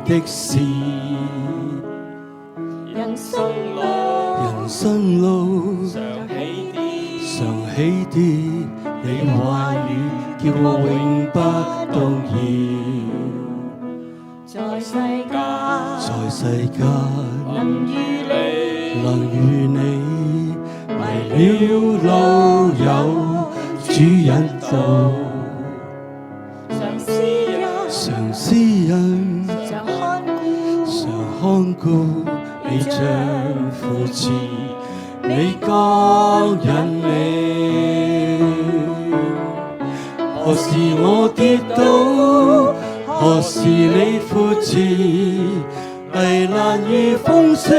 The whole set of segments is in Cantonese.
的事。人生路常喜啲，你話語叫我永不動搖。在世間能與你，為了路有主引導。常思人常看顧，你將扶持，你剛引領。何時我跌倒，何時你扶持，危難與風雪，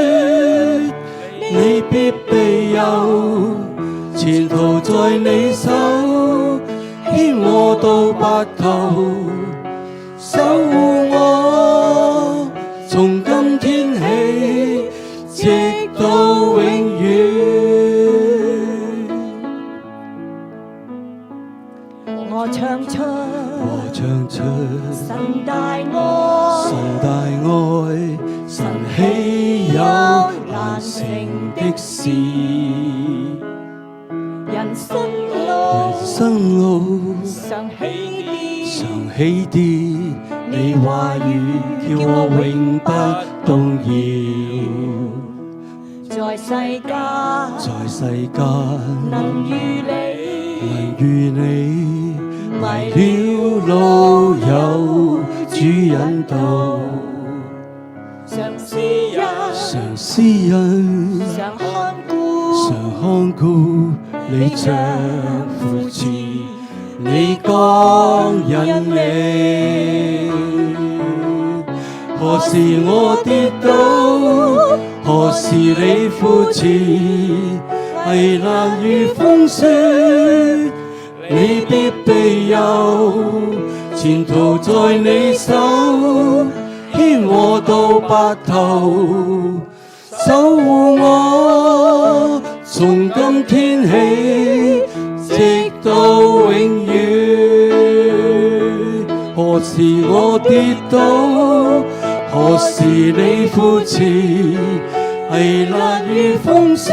你必庇佑，前途在你手，牽我到白頭，守護我，從今天起，直到永遠。我唱出神大愛，神豈有難成的事。人生路常喜啲，你話語叫我永不動搖。在世間能與你，為了路有主引導。常思人常看顧，你將扶持，你剛引領。何時我跌倒，何時你扶持，危難與風雪，你必庇佑，前途在你手，牽我到白頭，守護我，從今天起，直到永遠。何時我跌倒，何時你扶持，危難與風雪，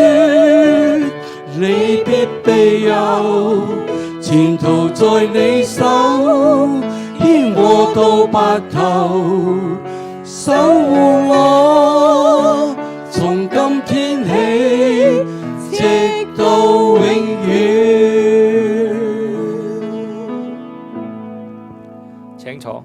你必庇佑，前途在你手，牽我到白頭，守護我，從今天起，直到永遠。請坐。